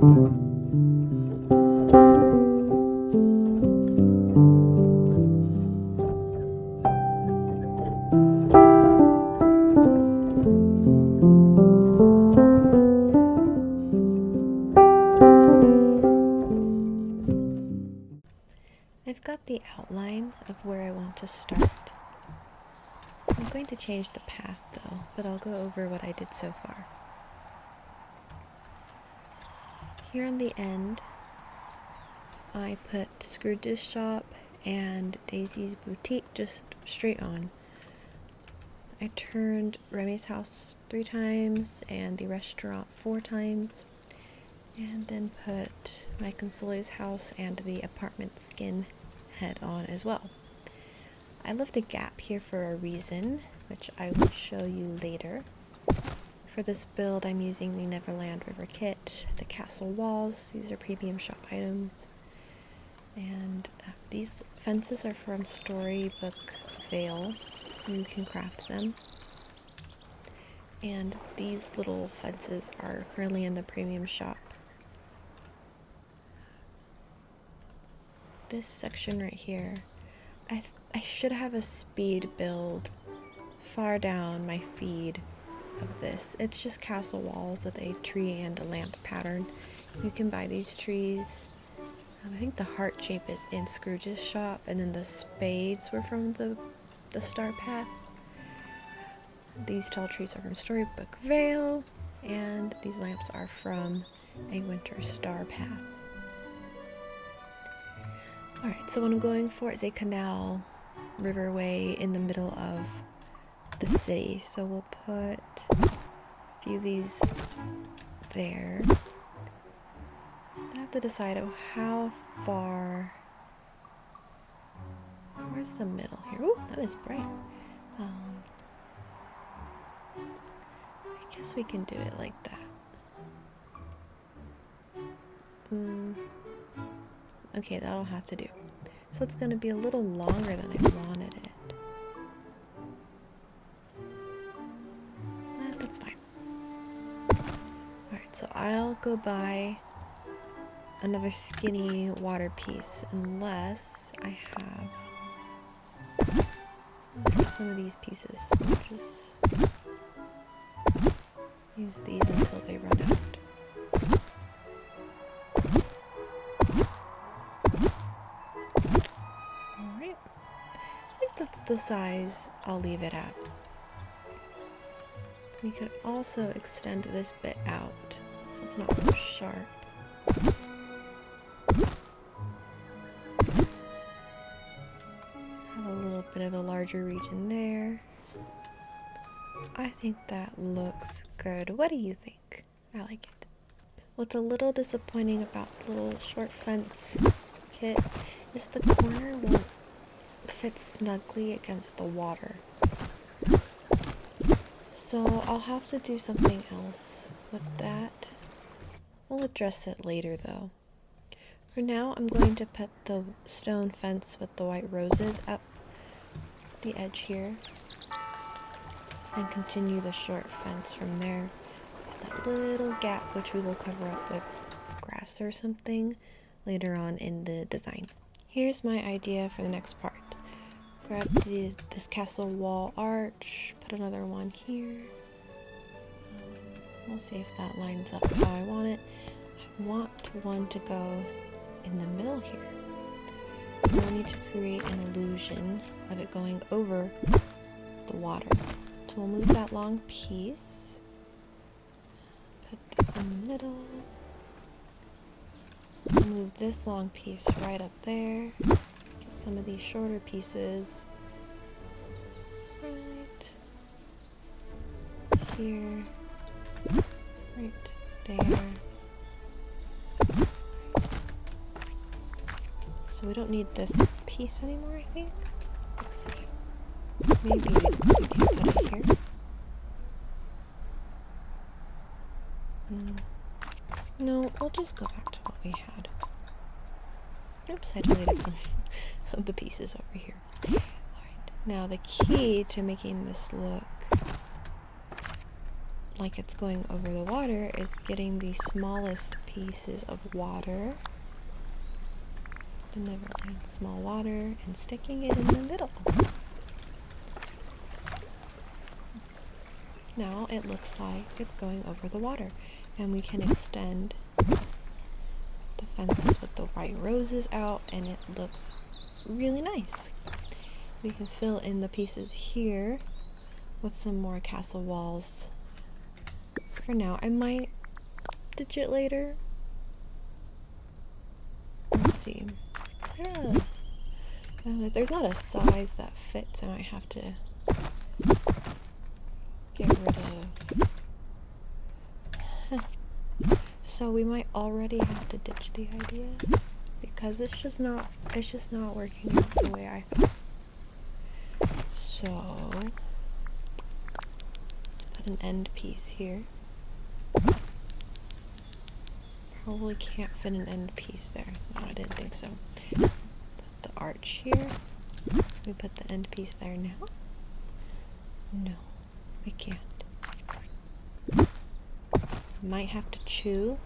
I've got the outline of where I want to start. I'm going to change the path though, but I'll go over what I did so far. Here on the end, I put Scrooge's shop and Daisy's boutique just straight on. I turned Remy's house 3 times and the restaurant 4 times, and then put my Console's house and the apartment skin head on as well. I left a gap here for a reason, which I will show you later. For this build, I'm using the Neverland River kit, the castle walls. These are premium shop items. And these fences are from Storybook Vale. You can craft them. And these little fences are currently in the premium shop. This section right here, I should have a speed build far down my feed of this. It's just castle walls with a tree and a lamp pattern. You can buy these trees. I think the heart shape is in Scrooge's shop, and then the spades were from the Star Path. These tall trees are from Storybook Vale, and these lamps are from a Winter Star Path. Alright, so what I'm going for is a canal riverway in the middle of the city. So we'll put a few of these there. I have to decide how far. Where's the middle here? Ooh, that is bright. I guess we can do it like that. Okay, that'll have to do. So it's going to be a little longer than I wanted it. That's fine. Alright, so I'll go buy another skinny water piece unless I have some of these pieces. I'll just use these until they run out. Alright. I think that's the size I'll leave it at. We could also extend this bit out so it's not so sharp. Have a little bit of a larger region there. I think that looks good. What do you think? I like it. What's a little disappointing about the little short fence kit is the corner won't fit snugly against the water. So I'll have to do something else with that. We'll address it later though. For now, I'm going to put the stone fence with the white roses up the edge here and continue the short fence from there. There's that little gap which we will cover up with grass or something later on in the design. Here's my idea for the next part. Grab this castle wall arch, put another one here. We'll see if that lines up how I want it. I want one to go in the middle here. So I need to create an illusion of it going over the water. So we'll move that long piece. Put this in the middle. Move this long piece right up there. Get some of these shorter pieces right here, right there. So we don't need this piece anymore, I think. Let's see. Maybe we can put it here. No, we'll just go back to what we had. Oops, I deleted some of the pieces over here. Alright, now the key to making this look like it's going over the water, is getting the smallest pieces of water, the Neverland small water, and sticking it in the middle. Now it looks like it's going over the water, and we can extend the fences with the white roses out, and it looks really nice. We can fill in the pieces here with some more castle walls. For now, I might ditch it later. Let's see. If there's not a size that fits, I might have to get rid of. So we might already have to ditch the idea because it's just not working out the way I thought. So let's put an end piece here. Probably can't fit an end piece there. No, I didn't think so. Put the arch here. We put the end piece there now. No, we can't. Might have to chew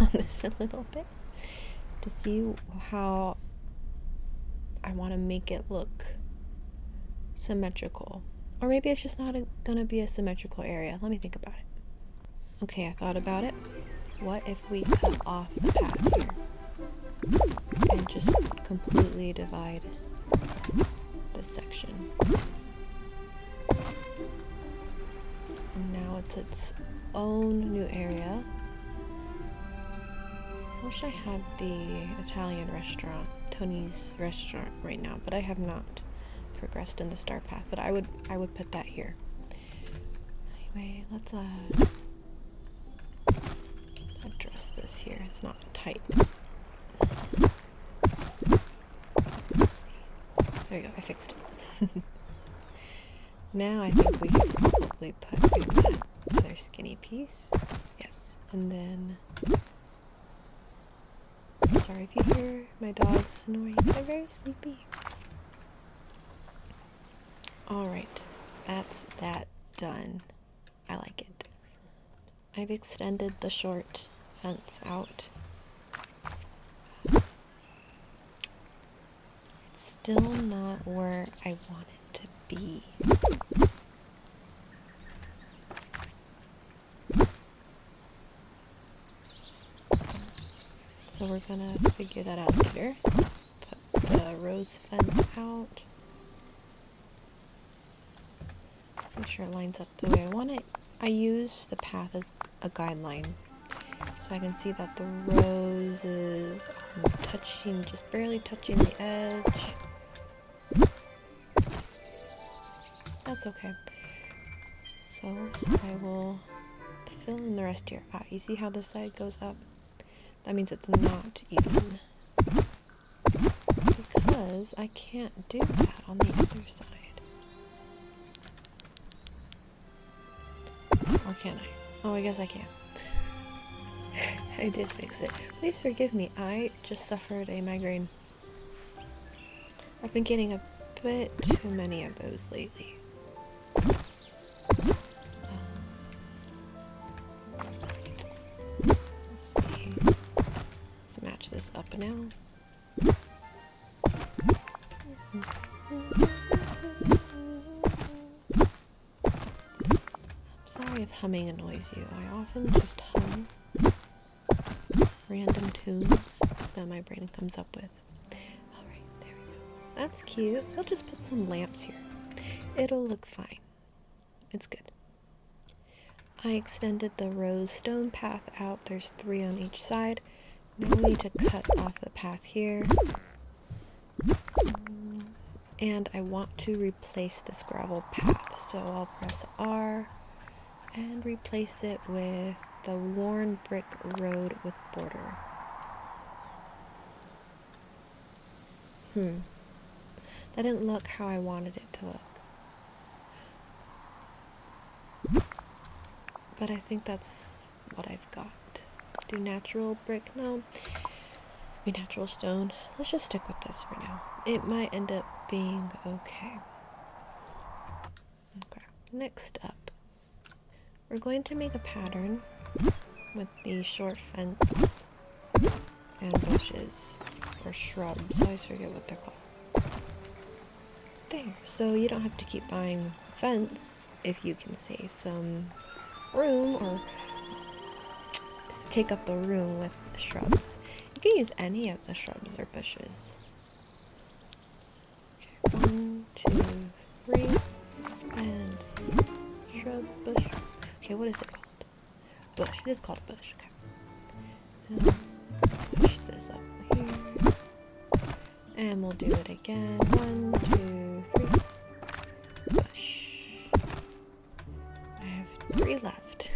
on this a little bit to see how I want to make it look symmetrical. Or maybe it's just not gonna be a symmetrical area. Let me think about it. Okay, I thought about it. What if we cut off the path here and just completely divide this section? And now it's its own new area. I wish I had the Italian restaurant, Tony's restaurant, right now, but I have not progressed in the star path. But I would put that here. Anyway, let's address this here. It's not tight. Let's see. There you go. I fixed it. Now I think we could probably put in that other skinny piece. Yes. And then, sorry if you hear my dogs snoring. They're very sleepy. Alright. That's that done. I like it. I've extended the short fence out. It's still not where I want it to be. So we're gonna figure that out later. Put the rose fence out. Make sure it lines up the way I want it. I use the path as a guideline, so I can see that the roses are touching, just barely touching the edge. That's okay. So I will fill in the rest here. You see how this side goes up? That means it's not even, because I can't do that on the other side. Or can I? Oh, I guess I can. I did fix it. Please forgive me. I just suffered a migraine. I've been getting a bit too many of those lately. Let's see. Let's match this up now. Sorry if humming annoys you. I often just hum random tunes that my brain comes up with. Alright, there we go. That's cute. I'll just put some lamps here. It'll look fine. It's good. I extended the rose stone path out. There's 3 on each side. Now we need to cut off the path here. And I want to replace this gravel path. So I'll press R and replace it with the worn brick road with border. That didn't look how I wanted it to look. But I think that's what I've got. Do natural brick? No. Maybe natural stone. Let's just stick with this for now. It might end up being okay. Okay. Next up, We're going to make a pattern with the short fence and bushes, or shrubs. I always forget what they're called. There. So you don't have to keep buying fence if you can save some room or take up the room with shrubs. You can use any of the shrubs or bushes. Okay, 1, 2, 3, and shrub, bush. Okay, what is it called? Bush. It is called a bush. Okay. And push this up here. And we'll do it again. 1, 2, 3. Bush. I have 3 left.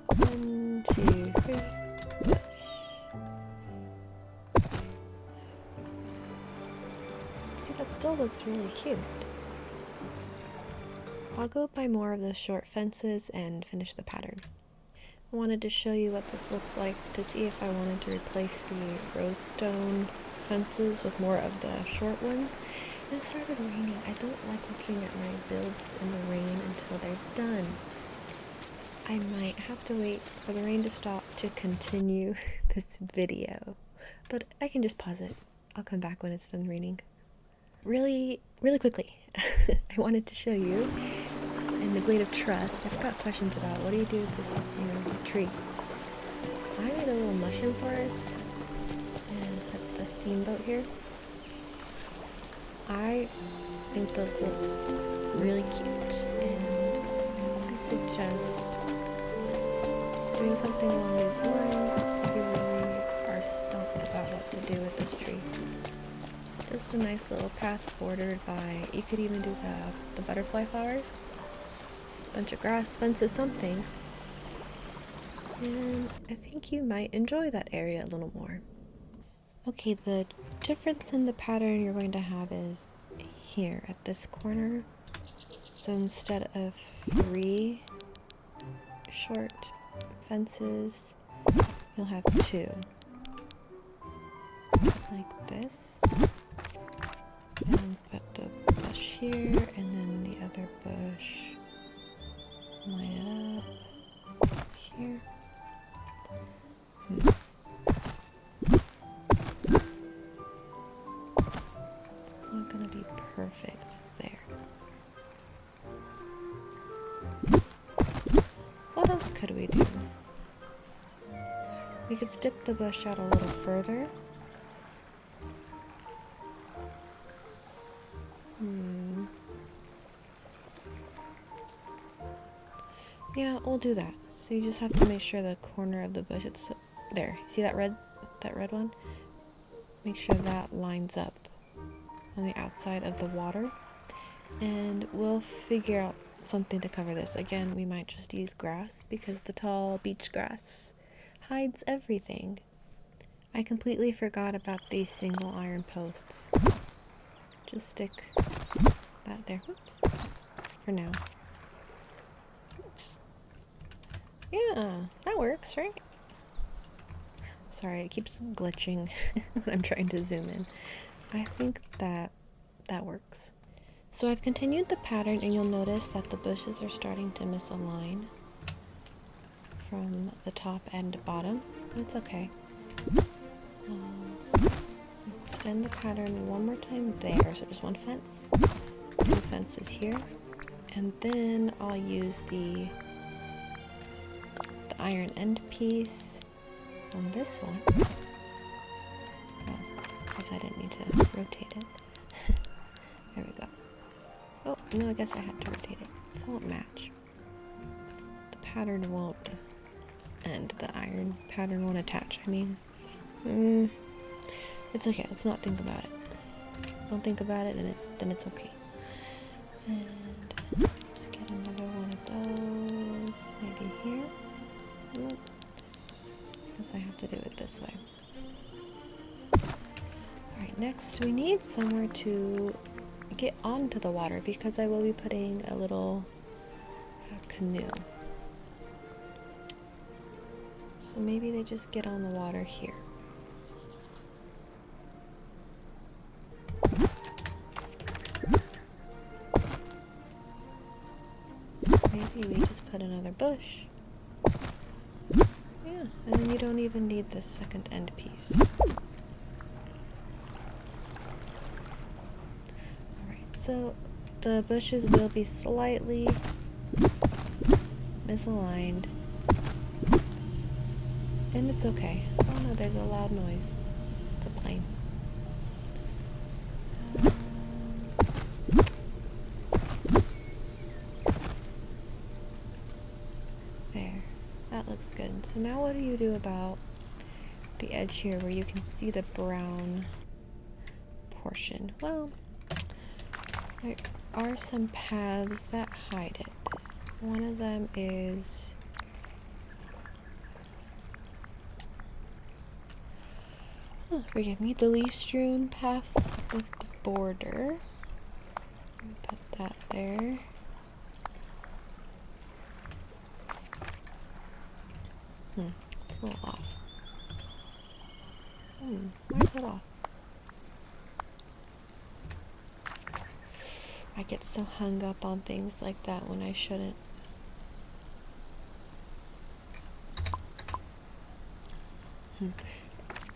1, 2, 3. Bush. See, that still looks really cute. I'll go buy more of the short fences and finish the pattern. I wanted to show you what this looks like to see if I wanted to replace the rose stone fences with more of the short ones. And it started raining. I don't like looking at my builds in the rain until they're done. I might have to wait for the rain to stop to continue this video, but I can just pause it. I'll come back when it's done raining. Really quickly, I wanted to show you, in the Glade of Trust, I've got questions about what do you do with this, tree. I made a little mushroom forest and put the steamboat here. I think this looks really cute, and I suggest doing something along these lines if you really are stumped about what to do with this tree. Just a nice little path bordered by, you could even do the butterfly flowers, bunch of grass, fences, something. And I think you might enjoy that area a little more. Okay, the difference in the pattern you're going to have is here at this corner. So instead of 3 short fences, you'll have 2. Like this. And put the bush here, and then the other bush, line it up here. It's not gonna be perfect there. What else could we do? We could stick the bush out a little further. Yeah, we'll do that. So you just have to make sure the corner of the bush, it's there. See that red one? Make sure that lines up on the outside of the water. And we'll figure out something to cover this. Again, we might just use grass because the tall beach grass hides everything. I completely forgot about these single iron posts. Just stick that there. Oops. For now. Oops. Yeah, that works, right? Sorry, it keeps glitching when I'm trying to zoom in. I think that works. So I've continued the pattern, and you'll notice that the bushes are starting to misalign from the top and bottom, but it's okay. Extend the pattern one more time there, so just 1 fence, 2 fences here, and then I'll use the iron end piece on this one. Oh, because I didn't need to rotate it. There we go. Oh, no, I guess I had to rotate it, so it won't match. The pattern won't end, the iron pattern won't attach. I mean, it's okay, let's not think about it. Don't think about it, then it's okay. And let's get another one of those, maybe here. Nope. Guess I have to do it this way. Alright, next we need somewhere to get onto the water because I will be putting a little canoe. So maybe they just get on the water here. Maybe we just put another bush. Yeah, and then you don't even need this second end piece. Alright, so the bushes will be slightly misaligned. And it's okay. Oh no, there's a loud noise. It's a plane. There. That looks good. So now what do you do about the edge here where you can see the brown portion? Well, there are some paths that hide it. One of them is forgive me, the leaf-strewn path with the border. Put that there. It's a little off. Why is that off? I get so hung up on things like that when I shouldn't.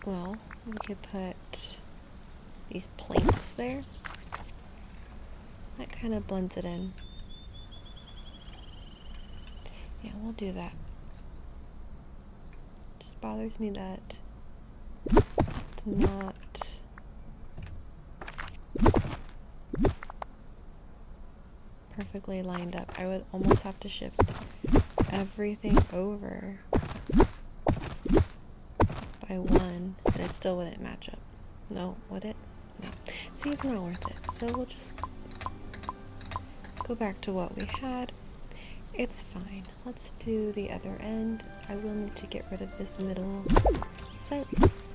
Well, we could put these planks there. That kind of blends it in. Yeah, we'll do that. Just bothers me that it's not perfectly lined up. I would almost have to shift everything over by one, and it still wouldn't match up. No, would it? No. See, it's not worth it. So we'll just go back to what we had. It's fine. Let's do the other end. I will need to get rid of this middle fence.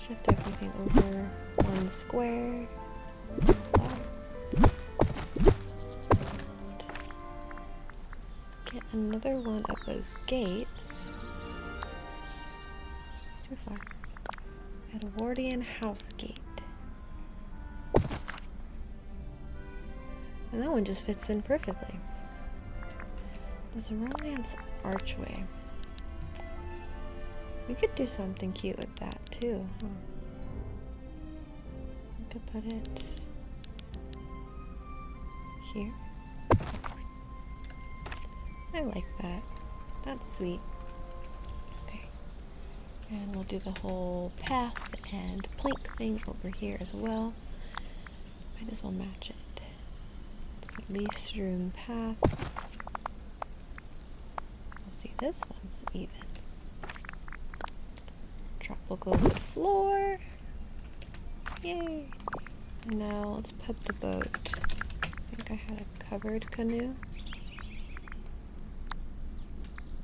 Shift everything over one square. Get another one of those gates. It's too far. Edwardian house gate. And that one just fits in perfectly. There's a romance archway. We could do something cute with that too, huh? We could put it here. I like that. That's sweet. Okay. And we'll do the whole path and plank thing over here as well. Might as well match it. So leaf-strewn path. See, this one's even. Tropical wood floor. Yay! And now let's put the boat. I think I had a covered canoe.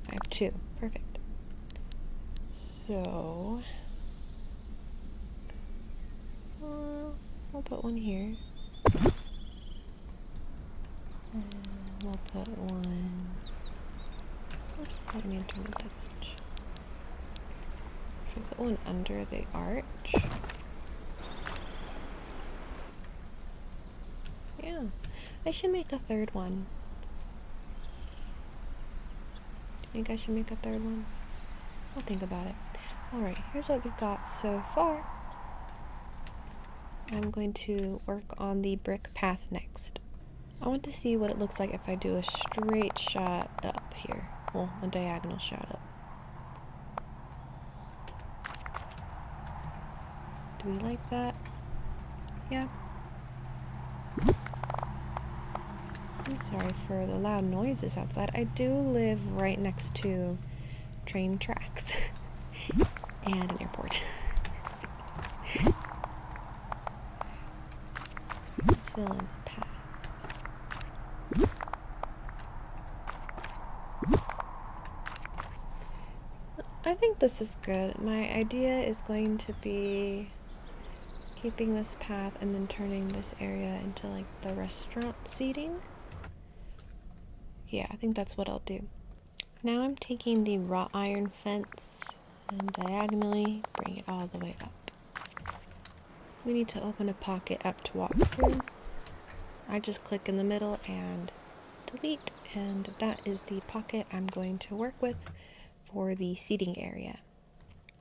I have two. Perfect. So, I'll put one here. And we'll put one. I need to move that edge. Should I put one under the arch? Yeah, I should make a third one. Do you think I should make a third one? I'll think about it. Alright, here's what we've got so far. I'm going to work on the brick path next. I want to see what it looks like if I do a straight shot up here. Well, a diagonal shot up. Do we like that? Yeah. I'm sorry for the loud noises outside. I do live right next to train tracks and an airport. Let's fill in the path. I think this is good. My idea is going to be keeping this path and then turning this area into like the restaurant seating. Yeah, I think that's what I'll do. Now I'm taking the wrought iron fence and diagonally bring it all the way up. We need to open a pocket up to walk through. I just click in the middle and delete, and that is the pocket I'm going to work with for the seating area.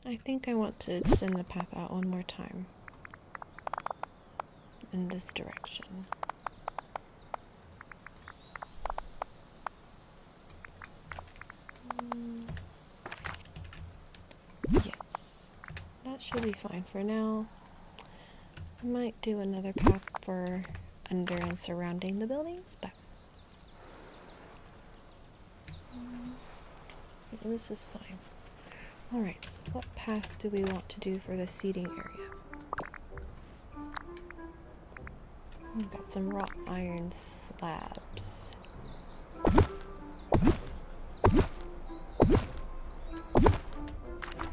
I think I want to extend the path out one more time in this direction. Yes, that should be fine for now. I might do another path for under and surrounding the buildings, but this is fine. Alright, so what path do we want to do for the seating area? We've got some wrought iron slabs.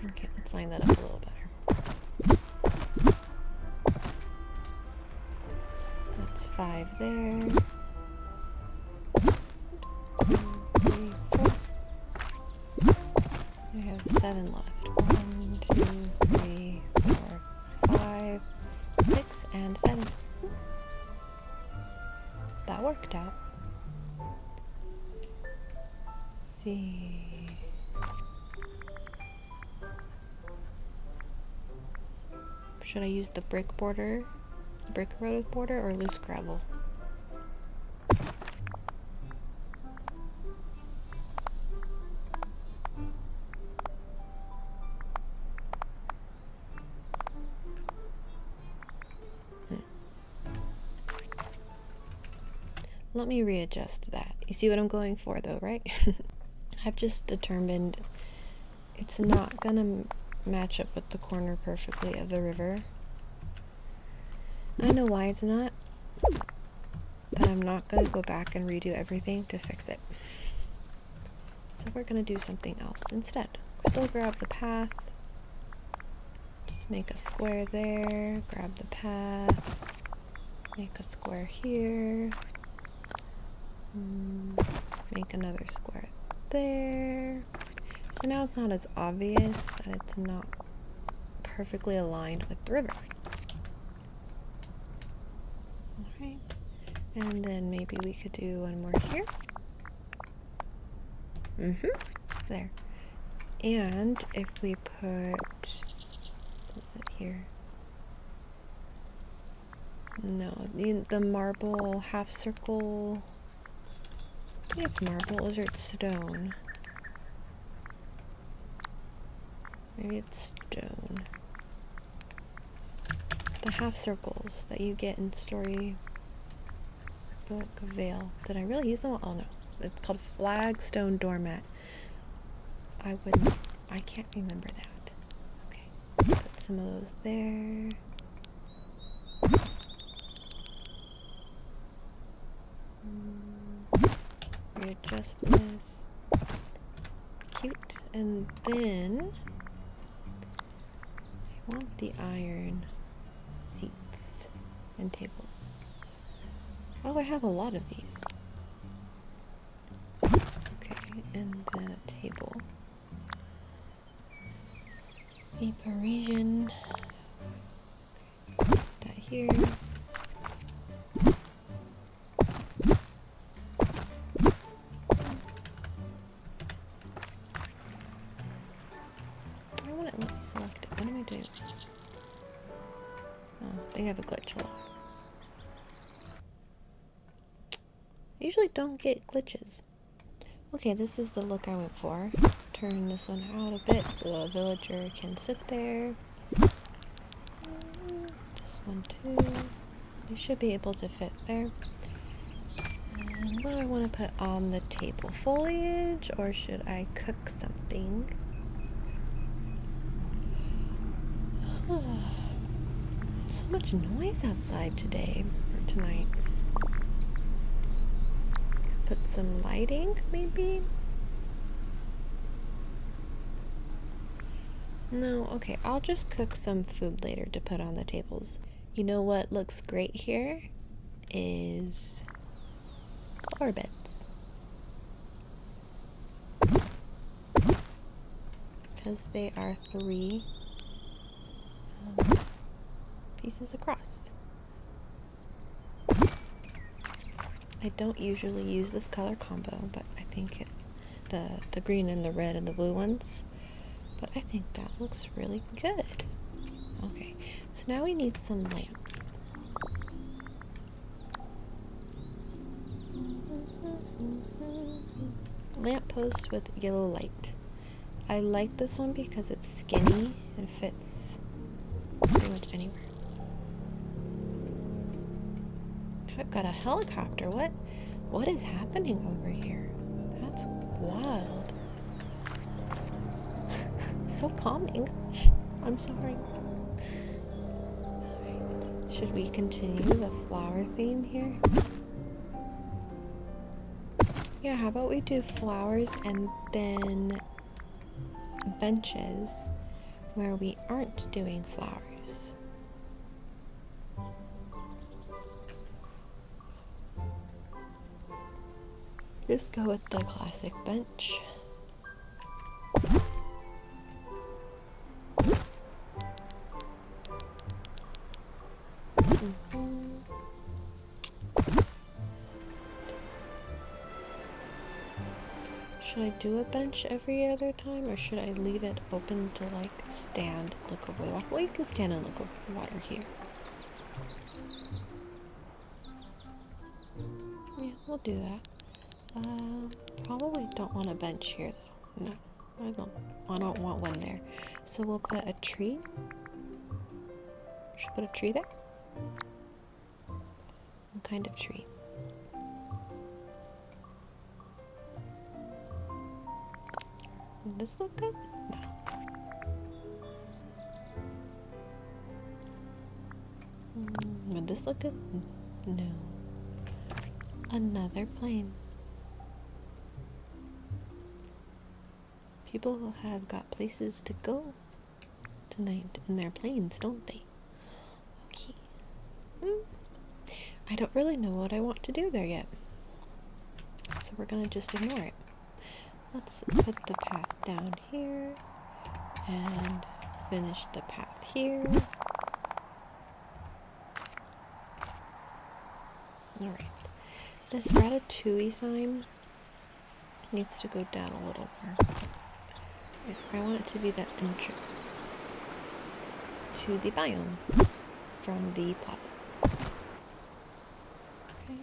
Okay, let's line that up a little better. That's 5 there. Oops. 1, 3, 4. I have 7 left. 1, 2, 3, 4, 5, 6, and 7. That worked out. Let's see. Should I use the brick road border, or loose gravel? Let me readjust that. You see what I'm going for though, right? I've just determined it's not gonna match up with the corner perfectly of the river. I know why it's not, but I'm not gonna go back and redo everything to fix it. So we're gonna do something else instead. Still grab the path, just make a square there, grab the path, make a square here, make another square there. So now it's not as obvious that it's not perfectly aligned with the river. Alright, and then maybe we could do one more here. There. And if we put, what is it here? No, the marble half circle. I think it's marble, or it's stone. Maybe it's stone. The half circles that you get in Storybook of Vale. Did I really use them? Oh no. It's called flagstone doormat. I can't remember that. Okay. Put some of those there. Readjust this. Cute. And then I want the iron seats and tables. Oh, I have a lot of these. Okay, and then a table. A Parisian. Okay, put that here. I want to let me select it. What am I doing? Oh, I think I have a glitch. Hold on. I usually don't get glitches. Okay, this is the look I went for. Turn this one out a bit so a villager can sit there. This one too. You should be able to fit there. And what do I want to put on the table? Foliage, or should I cook something? So much noise outside today, or tonight. Put some lighting, maybe? No, okay, I'll just cook some food later to put on the tables. You know what looks great here is flower beds. Because they are 3 pieces across. I don't usually use this color combo, but I think the green and the red and the blue ones, but I think that looks really good. Okay, so now we need some lamps. Lamp post with yellow light. I like this one because it's skinny and fits pretty much anywhere. Now I've got a helicopter. What is happening over here? That's wild. So calming. I'm sorry. Alright. Should we continue the flower theme here? Yeah, how about we do flowers and then benches where we aren't doing flowers. Just go with the classic bench. Should I do a bench every other time, or should I leave it open to like stand and look over the water? Well, you can stand and look over the water here. Yeah, we'll do that. Probably don't want a bench here though. No, I don't want one there. So we'll put a tree. Should put a tree there? What kind of tree? Would this look good? No. Would this look good? No. Another plane. People have got places to go tonight in their planes, don't they? Okay. I don't really know what I want to do there yet. So we're gonna just ignore it. Let's put the path down here and finish the path here. Alright. This ratatouille sign needs to go down a little more. I want it to be the entrance to the biome from the plaza. Okay.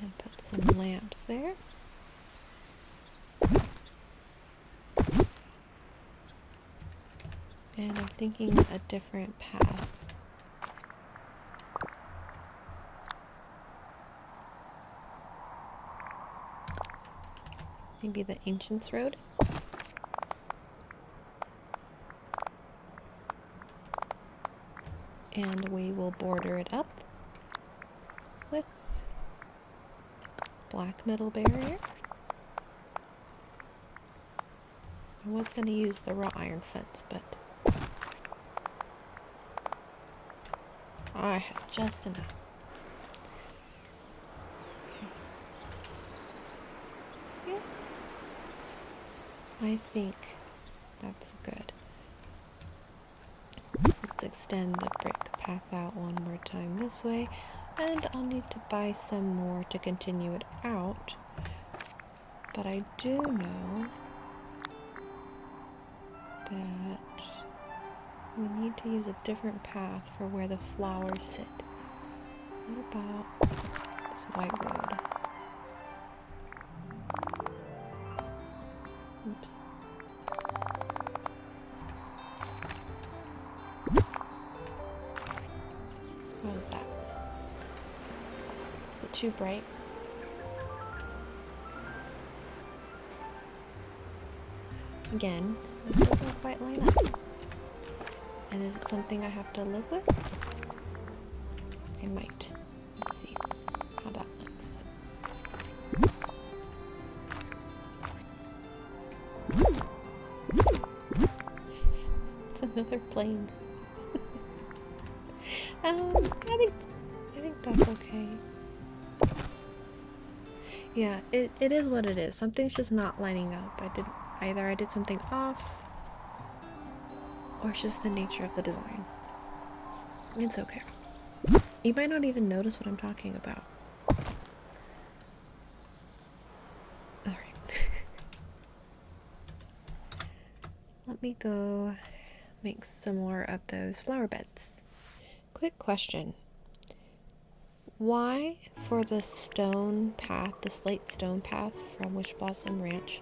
And put some lamps there. And I'm thinking a different path. Maybe the Ancients Road. And we will border it up with black metal barrier. I was going to use the wrought iron fence, but I had just enough. Okay. Yeah. I think that's good. Let's extend the brick path out one more time this way, and I'll need to buy some more to continue it out. But I do know that we need to use a different path for where the flowers sit. What about this white road? Oops. What is that? Is it too bright? Again, it doesn't quite line up. And is it something I have to live with? I might. Let's see how that looks. It's another plane. I think that's okay. Yeah, it is what it is. Something's just not lining up. I did something off, or it's just the nature of the design. It's okay. You might not even notice what I'm talking about. Alright. Let me go make some more of those flower beds. Quick question. Why, for the stone path, the slate stone path from Wish Blossom Ranch,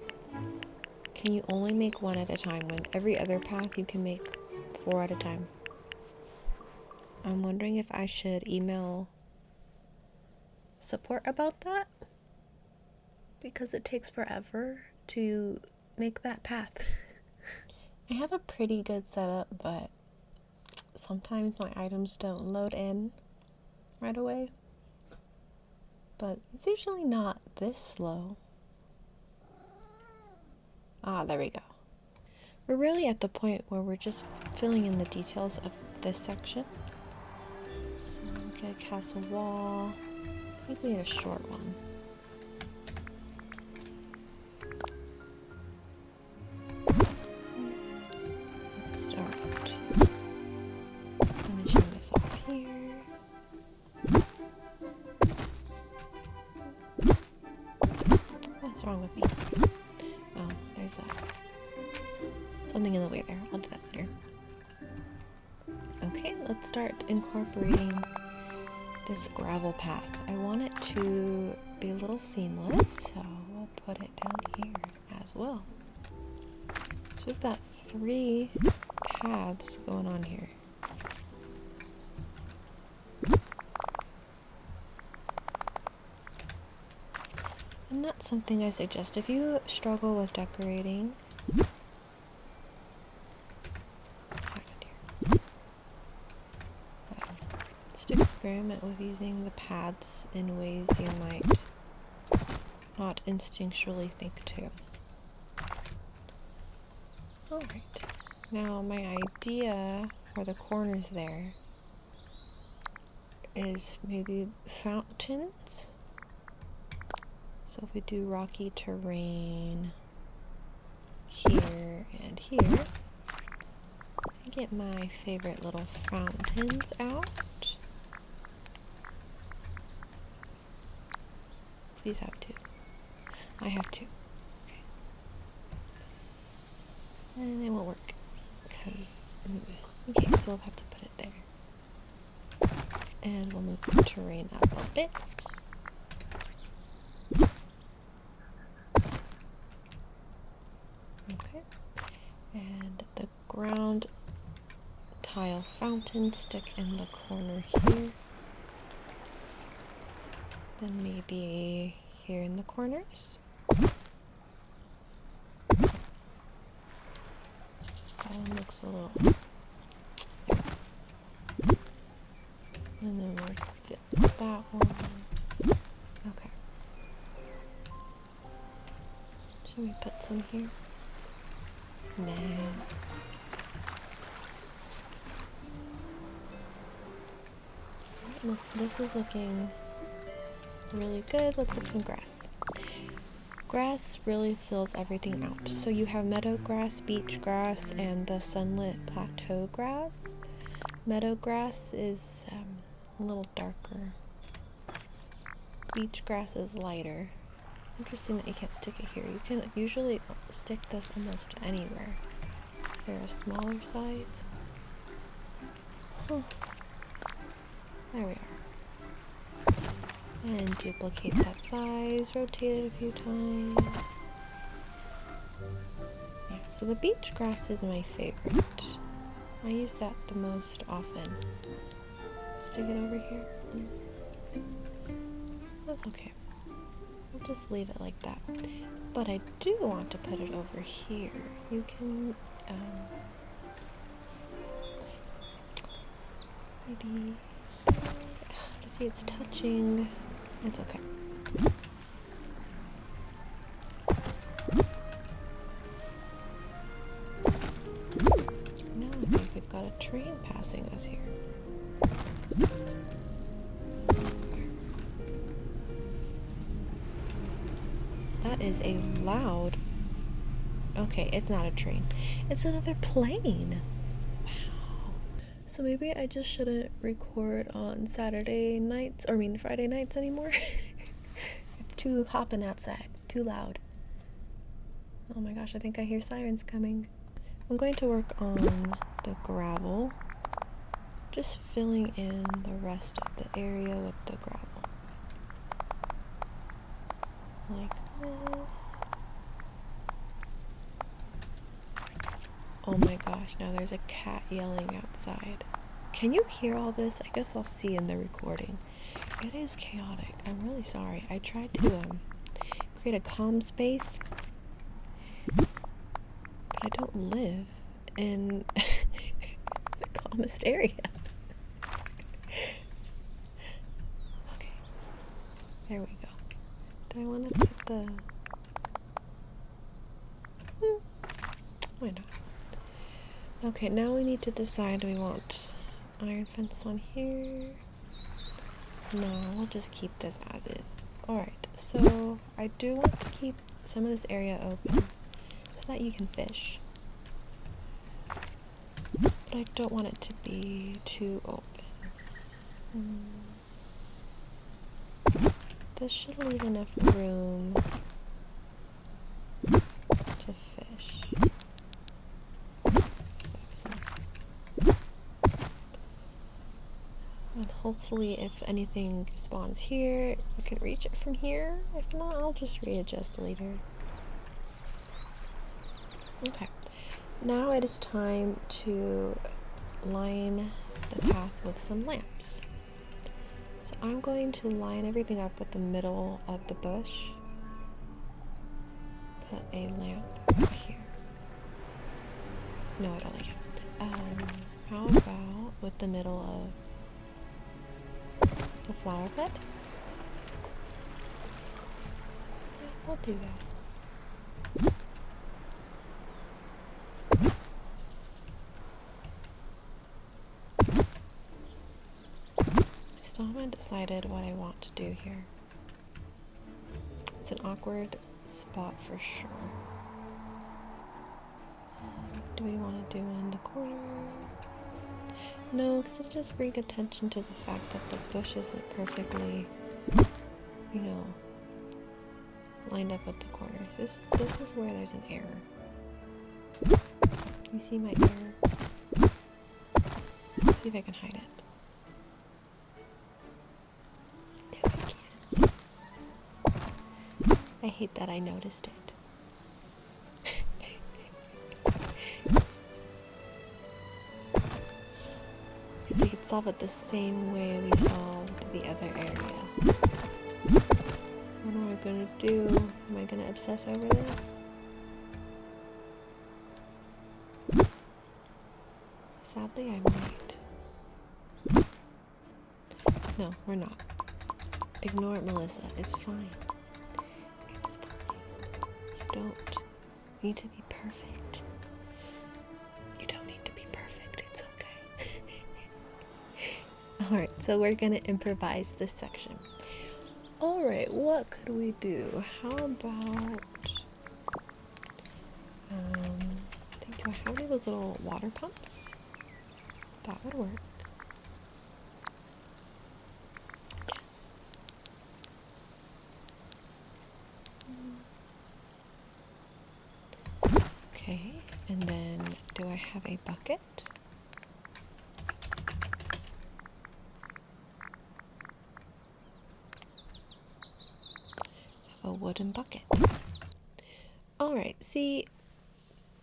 can you only make one at a time when every other path you can make 4 at a time? I'm wondering if I should email support about that, because it takes forever to make that path. I have a pretty good setup, but sometimes my items don't load in right away. But it's usually not this slow. Ah, there we go. We're really at the point where we're just filling in the details of this section. So we'll get a castle wall. I think we need a short one. Start finishing this off here. What's wrong with me? Oh, there's something in the way there. I'll do that later. Okay, let's start incorporating this gravel path. I want it to be a little seamless, so we'll put it down here as well. So we've got 3 paths going on here. And that's something I suggest if you struggle with decorating. Just experiment with using the paths in ways you might not instinctually think to. Alright, now my idea for the corners there is maybe fountains. So if we do rocky terrain here and here, I get my favorite little fountains out. Please have 2. I have 2. Okay. And it won't work because, okay, so we'll have to put it there. And we'll move the terrain up a bit. Okay. And the ground tile fountain stick in the corner here. Then maybe here in the corners. That one looks a little... And then we'll fix that one. Okay. Should we put some here? Nah. Look, this is looking really good. Let's get some grass. Grass really fills everything out. So you have meadow grass, beach grass, and the sunlit plateau grass. Meadow grass is a little darker. Beach grass is lighter. Interesting that you can't stick it here. You can usually stick this almost anywhere. Is there a smaller size? Huh. There we are. And duplicate that size, rotate it a few times. Yeah, so the beach grass is my favorite. I use that the most often. Stick it over here. That's okay. We'll just leave it like that. But I do want to put it over here. You can maybe see it's touching. It's okay. Now I think we've got a train passing us here. That is a loud... Okay, it's not a train. It's another plane. Wow. So maybe I just shouldn't record on Saturday nights, or I mean Friday nights anymore. It's too hopping outside, too loud. Oh my gosh, I think I hear sirens coming. I'm going to work on the gravel, just filling in the rest of the area with the gravel. Like this. Oh my gosh, now there's a cat yelling outside. Can you hear all this? I guess I'll see in the recording. It is chaotic. I'm really sorry. I tried to create a calm space, but I don't live in the calmest area. Okay, there we go. Do I want to put the... Why not? Okay, now we need to decide, do we want iron fence on here? No, we'll just keep this as is. Alright, so I do want to keep some of this area open so that you can fish. But I don't want it to be too open. This should leave enough room to fish. And hopefully if anything spawns here, you can reach it from here. If not, I'll just readjust later. Okay, now it is time to line the path with some lamps. So I'm going to line everything up with the middle of the bush. Put a lamp here. No, I don't like it. How about with the middle of the flower bed? Yeah, I'll do that. Still haven't decided what I want to do here. It's an awkward spot for sure. Do we want to do it in the corner? No, because it'll just bring attention to the fact that the bush isn't perfectly, you know, lined up at the corners. This is where there's an error. You see my error? Let's see if I can hide it. No, I can't. I hate that I noticed it. So you could solve it the same way we solved the other area. What am I gonna do? Am I gonna obsess over this? Sadly, I might. No, we're not. Ignore it, Melissa. It's fine. It's fine. You don't need to be perfect. You don't need to be perfect. It's okay. Alright, so we're gonna improvise this section. Alright, what could we do? How about... I think, do I have any of those little water pumps? That would work. Yes. Okay, and then do I have a bucket? A wooden bucket. Alright, see,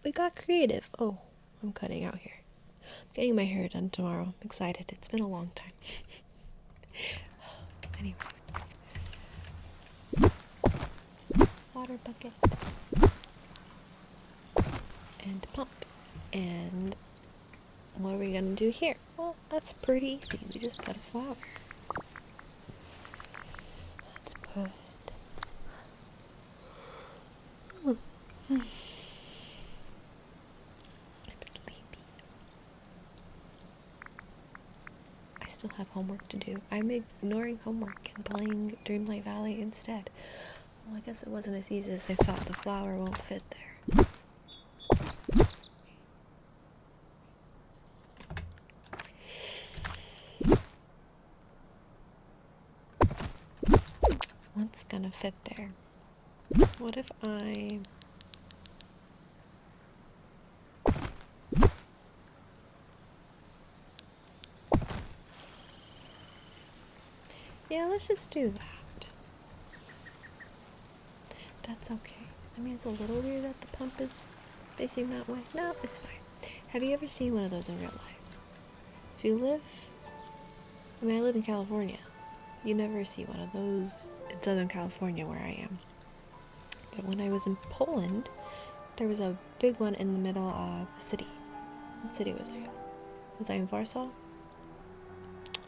we got creative. Oh, I'm cutting out here. I'm getting my hair done tomorrow. I'm excited. It's been a long time. Anyway. Water bucket. And pump. And what are we gonna do here? Well, that's pretty easy. We just put a flower. Let's put... I'm sleepy. I still have homework to do. I'm ignoring homework and playing Dreamlight Valley instead. Well, I guess it wasn't as easy as I thought. The flower won't fit there. gonna fit there. What if I... Yeah, let's just do that. That's okay. I mean, it's a little weird that the pump is facing that way. No, it's fine. Have you ever seen one of those in real life? If you live... I mean, I live in California. You never see one of those in Southern California where I am. But when I was in Poland, there was a big one in the middle of the city. What city was I in? Was I in Warsaw?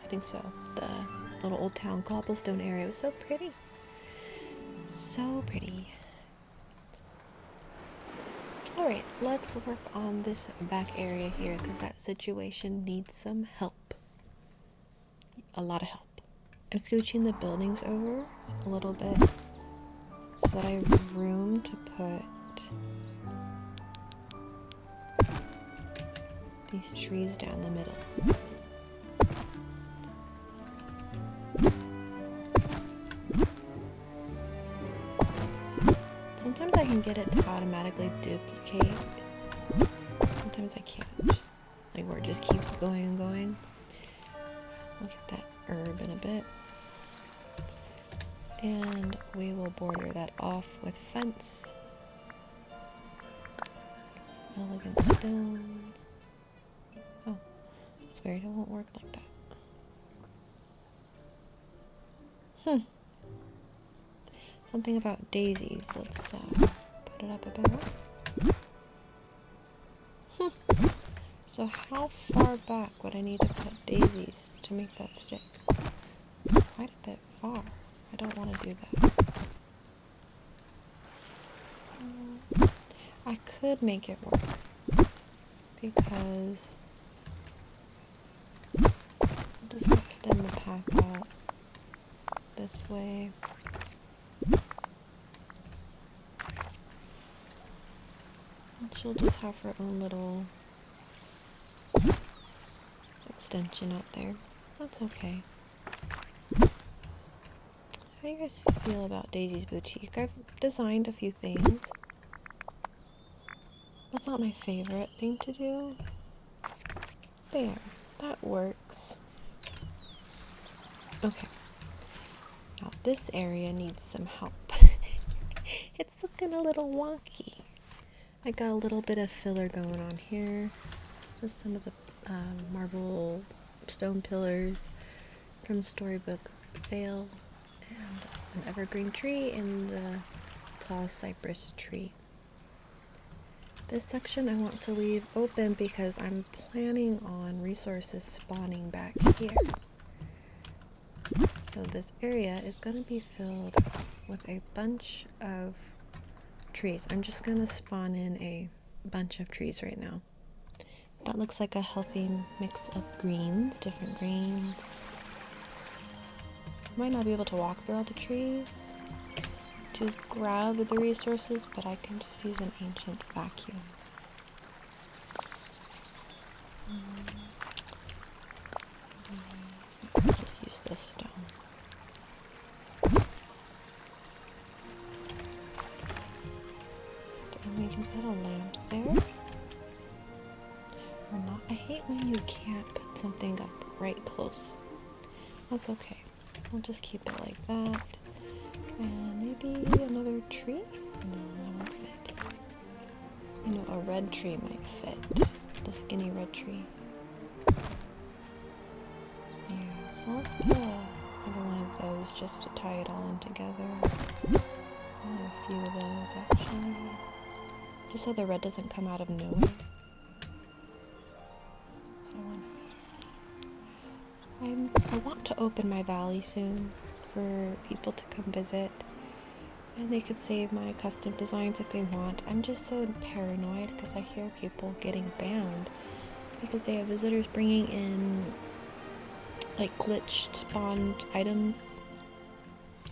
I think so. The little old town cobblestone area was so pretty. So pretty. Alright, let's work on this back area here because that situation needs some help. A lot of help. I'm scooching the buildings over a little bit so that I have room to put these trees down the middle. Sometimes I can get it to automatically duplicate. Sometimes I can't. Like where it just keeps going and going. Look at that herb in a bit. And we will border that off with fence. Elegant stone. Oh, that's weird. It won't work like that. Something about daisies. Let's put it up a bit more. So how far back would I need to put daisies to make that stick? Quite a bit far. I don't want to do that. I could make it work because I'll just extend the pack out this way. And she'll just have her own little extension up there. That's okay. How do you guys feel about Daisy's Boutique? I've designed a few things. That's not my favorite thing to do. There, that works. Okay. Now this area needs some help. It's looking a little wonky. I got a little bit of filler going on here. Just some of the marble stone pillars from Storybook Vale. And an evergreen tree and the tall cypress tree. This section I want to leave open because I'm planning on resources spawning back here. So this area is going to be filled with a bunch of trees. I'm just going to spawn in a bunch of trees right now. That looks like a healthy mix of greens, different greens. Might not be able to walk through all the trees to grab the resources, but I can just use an ancient vacuum. Just use this stone. And we can put a lamp there. Or not. I hate when you can't put something up right close. That's okay. We'll just keep it like that. And maybe another tree? No, that won't fit. You know, a red tree might fit. The skinny red tree. Yeah, so let's put another one of those just to tie it all in together. A few of those actually. Just so the red doesn't come out of nowhere. I want to open my valley soon for people to come visit, and they could save my custom designs if they want. I'm just so paranoid because I hear people getting banned because they have visitors bringing in like glitched spawned items.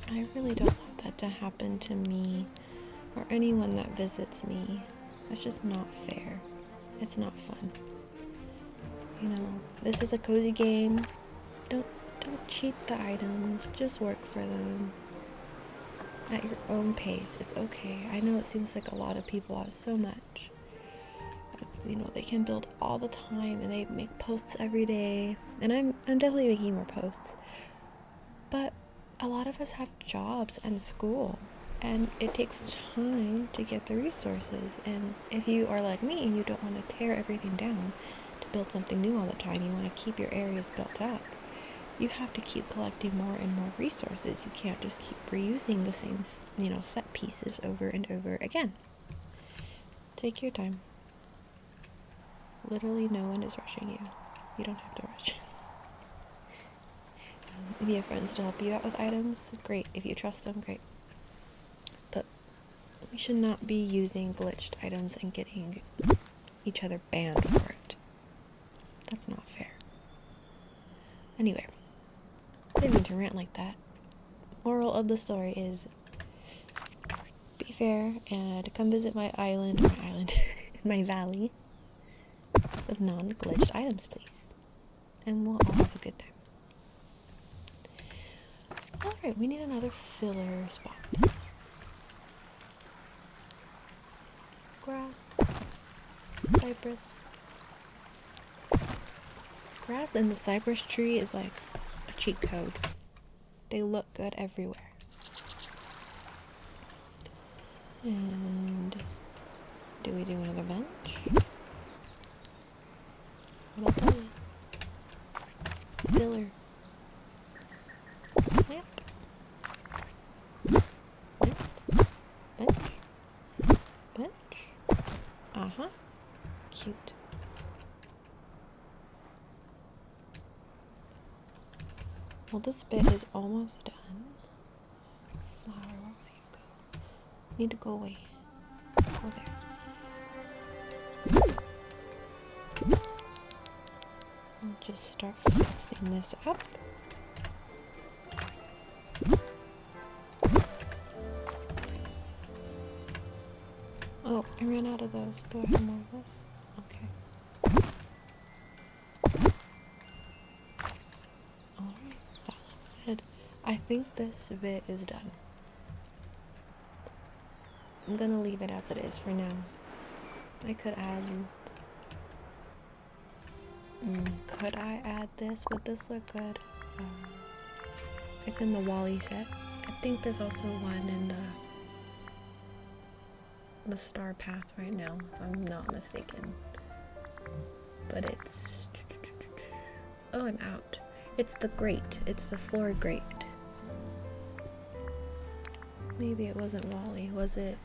I really don't want that to happen to me or anyone that visits me. That's just not fair. It's not fun. You know, this is a cozy game. Don't cheat the items, just work for them. at your own pace. It's okay. I know it seems like a lot of people have so much. You know, they can build all the time and they make posts every day. And I'm definitely making more posts. But a lot of us have jobs and school. And it takes time to get the resources. And if you are like me and you don't want to tear everything down to build something new all the time, you want to keep your areas built up, you have to keep collecting more and more resources. You can't just keep reusing the same, set pieces over and over again. Take your time. Literally no one is rushing you. You don't have to rush. If you have friends to help you out with items, great. If you trust them, great. But we should not be using glitched items and getting each other banned for it. That's not fair. Anyway, I didn't mean to rant like that. Moral of the story is be fair and come visit my my valley with non-glitched items, please. And we'll all have a good time. Alright, we need another filler spot. Grass. Cypress. Grass and the cypress tree is like a cheat code. They look good everywhere. And do we do another bench? What about filler? Lamp. Lamp. Bench. Bench. Uh-huh. Cute. Well, this bit is almost done. Flower, where will you go? Need to go away. Go there. I'll just start fixing this up. Oh, I ran out of those. Do I have more of this? Okay. Alright, that looks good. I think this bit is done. I'm gonna leave it as it is for now. I could add... could I add this? Would this look good? It's in the Wally set. I think there's also one in the star path right now, if I'm not mistaken. But it's... Oh, I'm out. It's the grate. It's the floor grate. Maybe it wasn't Wally. Was it?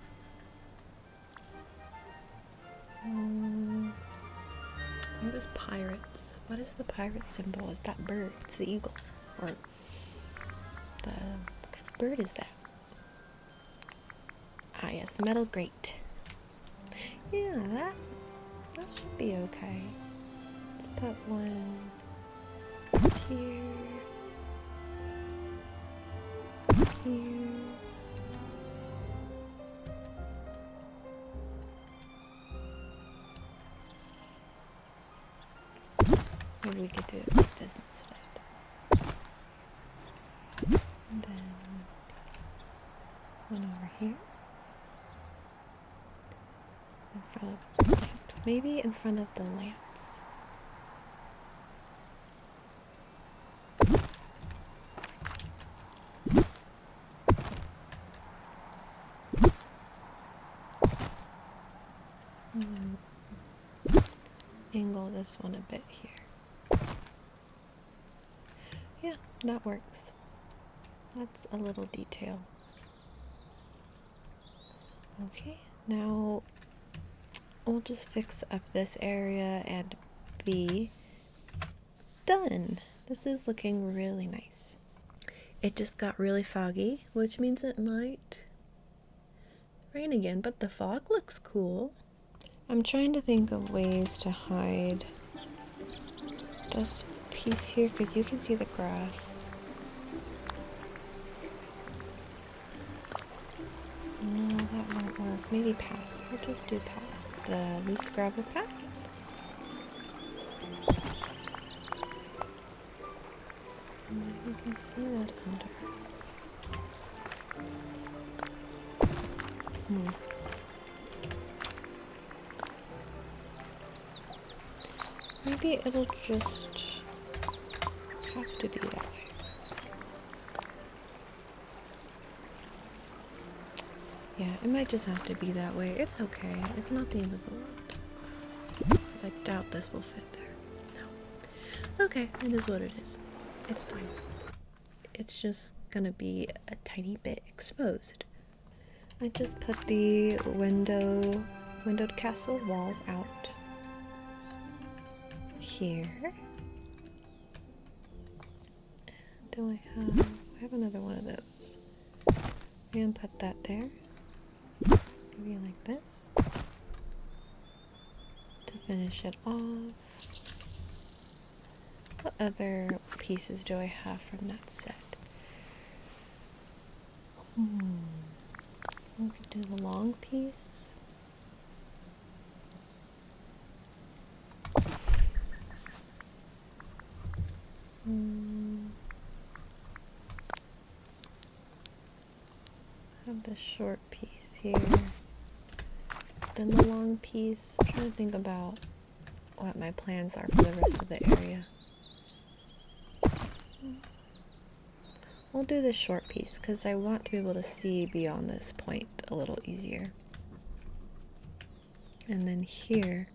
What is pirates? What is the pirate symbol? Is that bird? It's the eagle. Or the... What kind of bird is that? Ah, yes, the metal grate. Yeah, that should be okay. Let's put one here. Here. Maybe we could do it like this instead. And then one over here. In front of the lamp. Maybe in front of the lamps. Angle this one a bit here. Yeah, that works. That's a little detail. Okay, now we'll just fix up this area and be done. This is looking really nice. It just got really foggy, which means it might rain again, but the fog looks cool. I'm trying to think of ways to hide this piece here because you can see the grass. No, that won't work. Maybe path. We'll just do path. The loose gravel path. And you can see that under. Hmm. Maybe it'll just have to be that way. Yeah, it might just have to be that way. It's okay. It's not the end of the world. Because I doubt this will fit there. No. Okay, it is what it is. It's fine. It's just gonna be a tiny bit exposed. I just put the windowed castle walls out here. Do I have another one of those. I'm gonna put that there. Maybe like this. To finish it off. What other pieces do I have from that set? We could do the long piece. Have the short piece here. Then the long piece. I'm trying to think about what my plans are for the rest of the area. We'll do this short piece because I want to be able to see beyond this point a little easier. And then here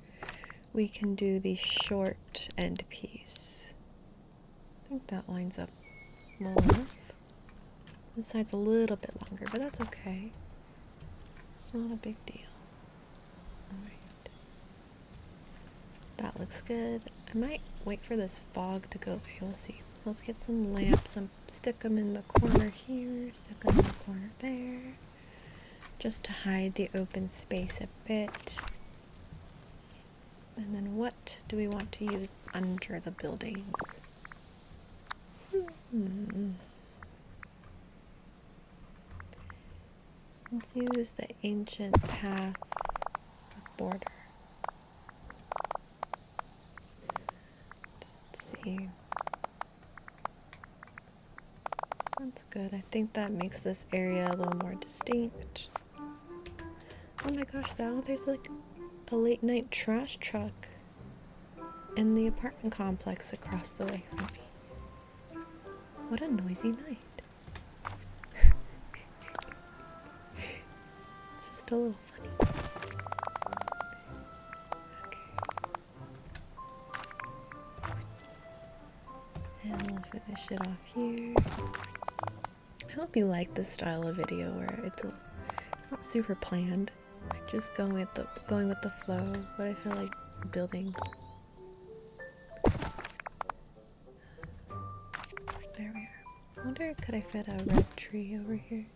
we can do the short end piece. I think that lines up well enough. This side's a little bit longer, but that's okay. It's not a big deal. Alright. That looks good. I might wait for this fog to go away. We'll see. Let's get some lamps and stick them in the corner here, stick them in the corner there, just to hide the open space a bit. And then what do we want to use under the buildings? Let's use the ancient path border. Let's see. That's good. I think that makes this area a little more distinct. Oh my gosh, now there's like a late night trash truck in the apartment complex across the way from me. What a noisy night. It's just a little funny. Okay. And we'll finish it off here. I hope you like this style of video where it's not super planned. Just going with the flow, what I feel like building. There we are. I wonder, could I fit a red tree over here?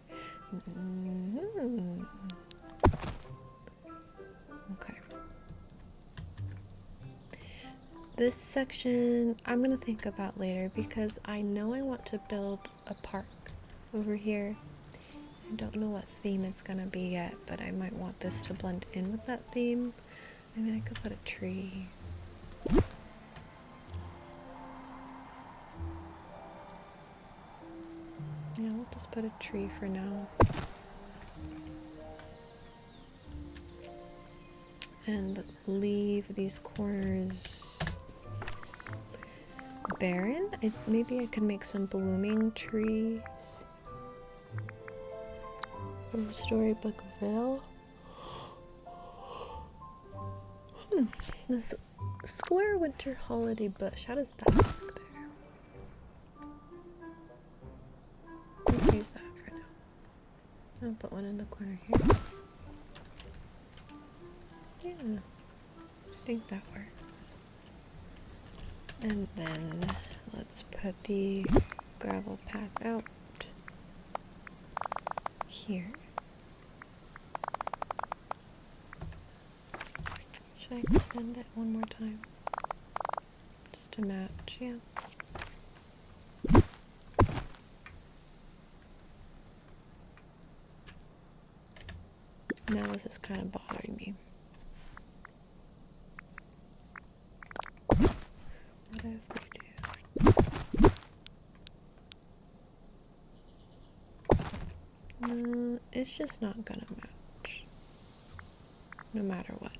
Okay. This section I'm gonna think about later because I know I want to build a park over here. I don't know what theme it's gonna be yet, but I might want this to blend in with that theme. I mean, I could put a tree. Yeah, we'll just put a tree for now. And leave these corners barren. Maybe I could make some blooming trees. From Storybook Vale. This square winter holiday bush. How does that look there? Let's use that for now. I'll put one in the corner here. Yeah, I think that works. And then let's put the gravel path out here. Should I extend it one more time? Just to match, yeah. Now this is kind of bothering me. What if we do? No, it's just not gonna match. no matter what.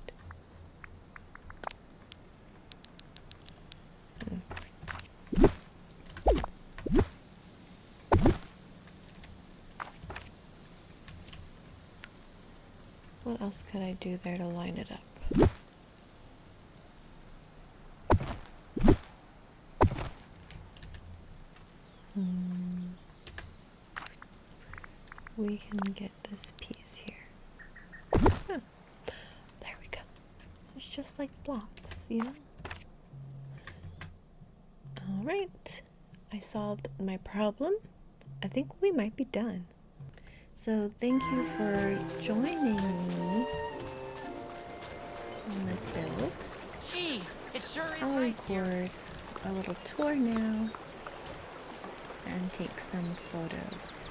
What else could I do there to line it up? We can get this piece here. Huh. There we go. It's just like blocks, you know? Alright, I solved my problem. I think we might be done. So thank you for joining me on this build. Gee, it sure is I'll nice here. record a little tour now and take some photos.